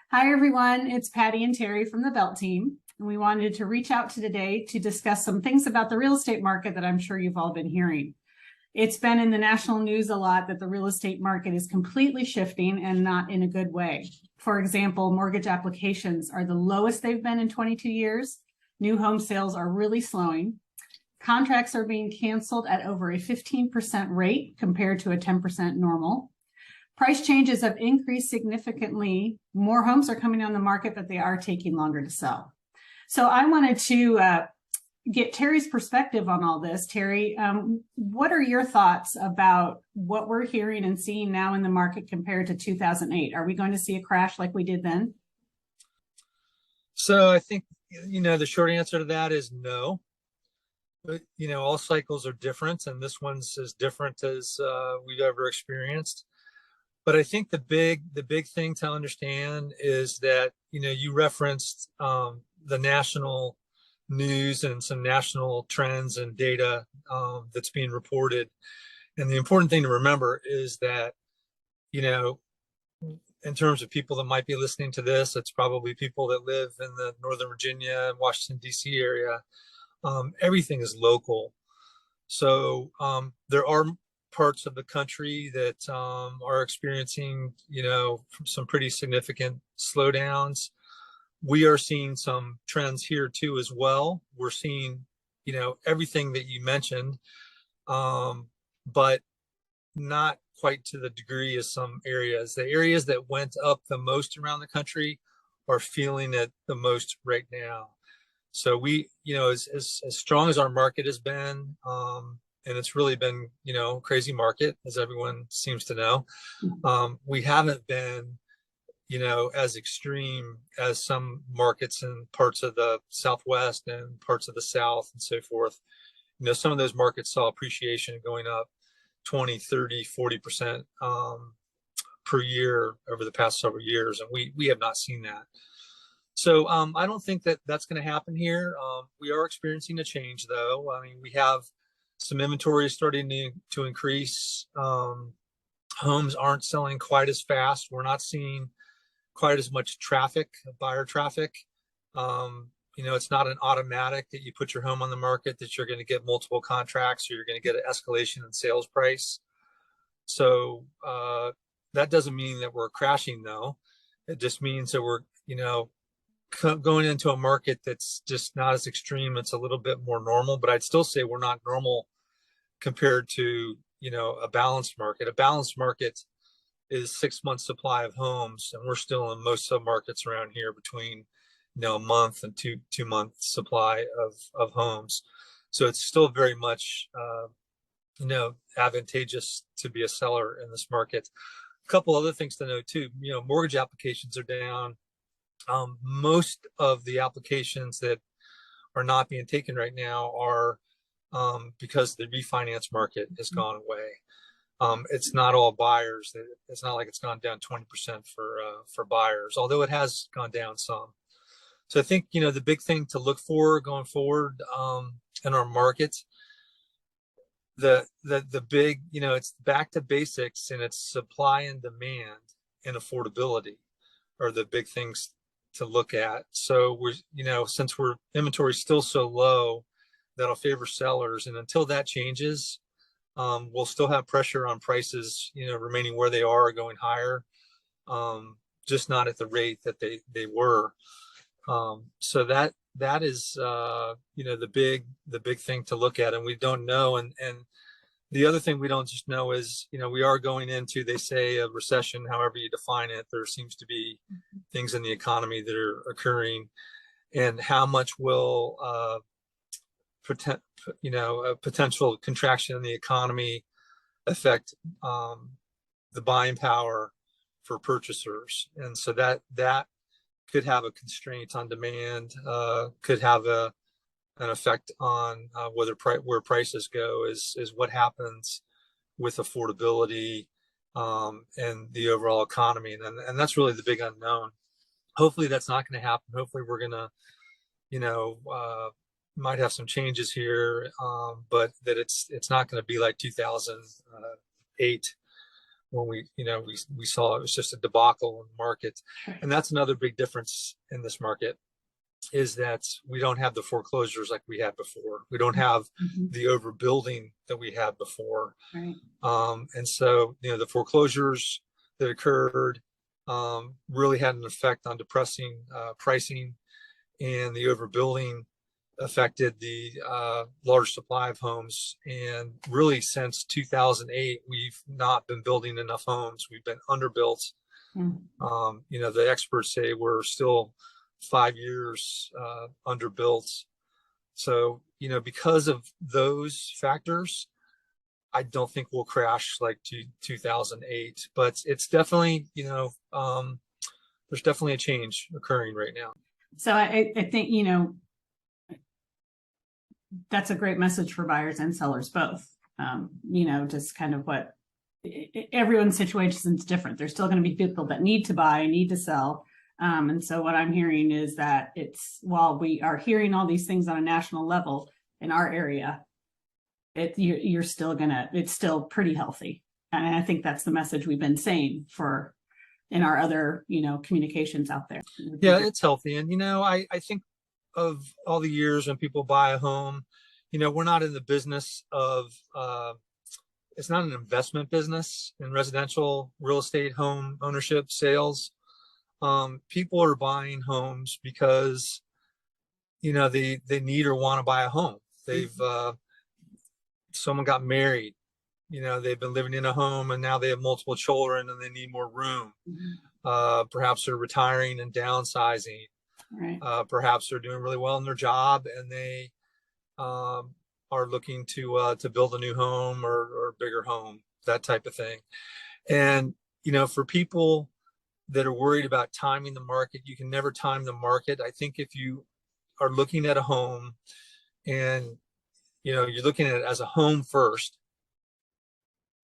Hi, everyone. It's Patty and Terry from the Belt team. And we wanted to reach out to today to discuss some things about the real estate market that I'm sure you've all been hearing. It's been in the national news a lot that the real estate market is completely shifting and not in a good way. For example, mortgage applications are the lowest they've been in 22 years. New home sales are really slowing. Contracts are being canceled at over a 15% rate compared to a 10% normal. Price changes have increased significantly. More homes are coming on the market, but they are taking longer to sell. So I wanted to get Terry's perspective on all this. Terry, what are your thoughts about what we're hearing and seeing now in the market compared to 2008? Are we going to see a crash like we did then? So I think, the short answer to that is no. But, all cycles are different, and this one's as different as we've ever experienced. But I think the big thing to understand is that, you referenced the national news and some national trends and data that's being reported. And the important thing to remember is that, in terms of people that might be listening to this, it's probably people that live in the Northern Virginia and Washington, D.C. area. Everything is local. So there are parts of the country that are experiencing, some pretty significant slowdowns. We are seeing some trends here too as well. We're seeing, everything that you mentioned, but not quite to the degree as some areas. The areas that went up the most around the country are feeling it the most right now. So we, as strong as our market has been, and it's really been, crazy market, as everyone seems to know. We haven't been, as extreme as some markets in parts of the Southwest and parts of the South and so forth. Some of those markets saw appreciation going up 20, 30, 40% per year over the past several years. And we have not seen that. So I don't think that that's going to happen here. We are experiencing a change, though. I mean, we have some inventory starting to increase. Homes aren't selling quite as fast. We're not seeing quite as much traffic, buyer traffic. It's not an automatic that you put your home on the market that you're going to get multiple contracts or you're going to get an escalation in sales price. So that doesn't mean that we're crashing, though. It just means that we're, going into a market that's just not as extreme. It's a little bit more normal, but I'd still say we're not normal compared to, a balanced market. A balanced market is 6 months supply of homes, and we're still in most submarkets around here between, a month and two month supply of homes. So it's still very much, advantageous to be a seller in this market. A couple other things to note too, mortgage applications are down. Most of the applications that are not being taken right now are because the refinance market has gone away. It's not all buyers. It's not like it's gone down 20% for buyers, although it has gone down some. So I think, the big thing to look for going forward in our market, the big, it's back to basics, and it's supply and demand and affordability are the big things to look at. So since inventory is still so low, that'll favor sellers. And until that changes, we'll still have pressure on prices, remaining where they are, going higher, just not at the rate that they were. So that is, the big thing to look at, and we don't know. And the other thing we don't just know is, we are going into, they say, a recession, however you define it. There seems to be things in the economy that are occurring, and how much will, a potential contraction in the economy affect the buying power for purchasers. And so that could have a constraint on demand, could have an effect on where prices go, is what happens with affordability and the overall economy. And that's really the big unknown. Hopefully that's not going to happen. Hopefully we're going to, might have some changes here, but that it's not going to be like 2008 when we saw it was just a debacle in the market. And that's another big difference in this market, is that we don't have the foreclosures like we had before. We don't have the overbuilding that we had before. Right. And so, the foreclosures that occurred really had an effect on depressing pricing, and the overbuilding affected the large supply of homes. And really, since 2008, we've not been building enough homes. We've been underbuilt. The experts say we're still 5 years underbuilt. So, because of those factors, I don't think we'll crash like 2008, but it's definitely, there's definitely a change occurring right now. So I think, that's a great message for buyers and sellers both. Just kind of what everyone's situation is different. There's still going to be people that need to buy, need to sell. And so what I'm hearing is that while we are hearing all these things on a national level in our area, it's still pretty healthy. And I think that's the message we've been saying in our other, communications out there. Yeah, it's healthy. And, I think of all the years when people buy a home, we're not in the business of, it's not an investment business in residential real estate, home ownership, sales. People are buying homes because, they need or want to buy a home. Someone got married, they've been living in a home and now they have multiple children and they need more room. Perhaps they're retiring and downsizing. Right. Perhaps they're doing really well in their job and they are looking to build a new home or a bigger home, that type of thing. And, for people that are worried about timing the market, you can never time the market. I think if you are looking at a home and, you're looking at it as a home first,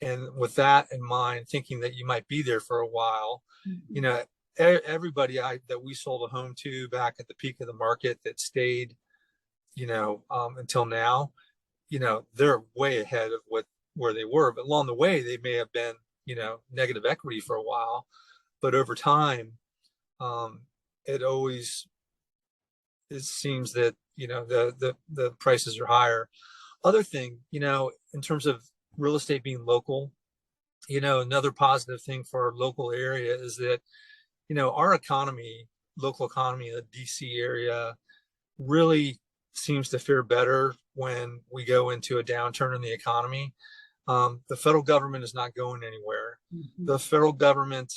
and with that in mind, thinking that you might be there for a while, everybody that we sold a home to back at the peak of the market that stayed, until now, they're way ahead of where they were. But along the way, they may have been, negative equity for a while, but over time, it seems that, the prices are higher. Other thing, in terms of real estate being local, another positive thing for our local area is that, our local economy in the DC area really seems to fare better when we go into a downturn in the economy. The federal government is not going anywhere. The federal government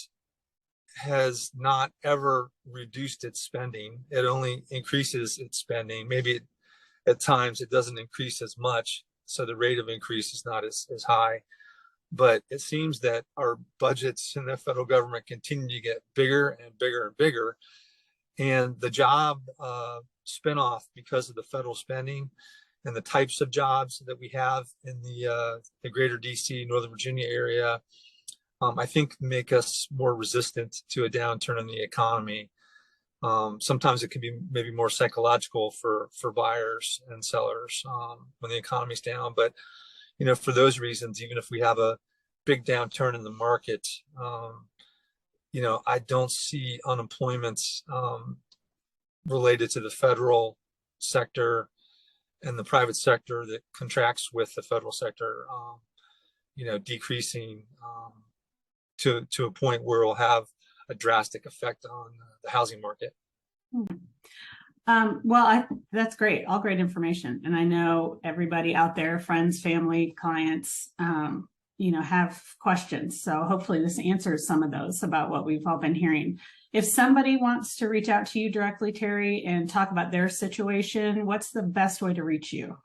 has not ever reduced its spending. It only increases its spending. Maybe at times it doesn't increase as much, so the rate of increase is not as high. But it seems that our budgets in the federal government continue to get bigger and bigger and bigger. And the job spinoff because of the federal spending and the types of jobs that we have in the greater DC, Northern Virginia area, I think make us more resistant to a downturn in the economy. Sometimes it can be maybe more psychological for buyers and sellers when the economy's down. But, for those reasons, even if we have a big downturn in the market, I don't see unemployment related to the federal sector and the private sector that contracts with the federal sector, decreasing to a point where it'll have a drastic effect on the housing market. That's great. All great information. And I know everybody out there, friends, family, clients, have questions. So hopefully this answers some of those about what we've all been hearing. If somebody wants to reach out to you directly, Terry, and talk about their situation, what's the best way to reach you?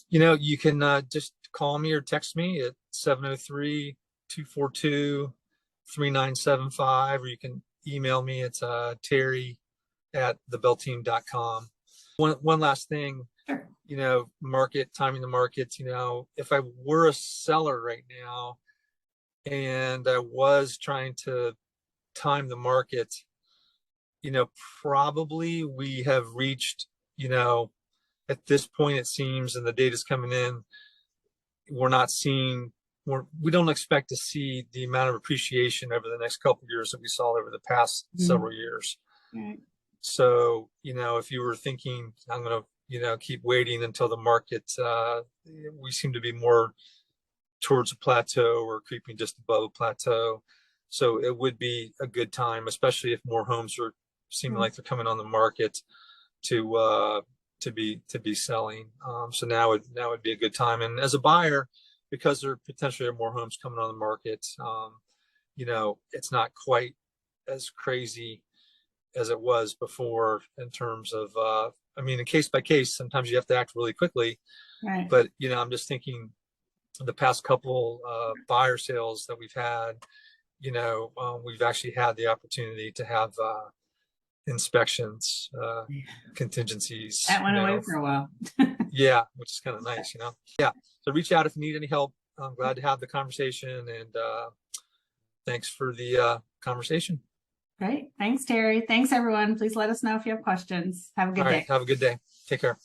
You can just call me or text me at 703-242-3975, or you can email me. It's terry@thebellteam.com. One last thing, Sure. timing the markets, if I were a seller right now and I was trying to time the market, probably we have reached, at this point, it seems, and the data's coming in, we're not seeing we don't expect to see the amount of appreciation over the next couple of years that we saw over the past several years. Right. So, if you were thinking, I'm going to, keep waiting until the market, we seem to be more towards a plateau or creeping just above a plateau. So it would be a good time, especially if more homes are seeming like they're coming on the market to be selling. So now would be a good time. And as a buyer, because there potentially are more homes coming on the market, it's not quite as crazy as it was before in terms of, in case by case, sometimes you have to act really quickly. Right. But, I'm just thinking the past couple buyer sales that we've had, we've actually had the opportunity to have inspections, contingencies. That went away for a while. Yeah, which is kind of nice, Yeah. So reach out if you need any help. I'm glad to have the conversation, and thanks for the conversation. Great. Thanks, Terry. Thanks, everyone. Please let us know if you have questions. Have a good day. Have a good day. Take care.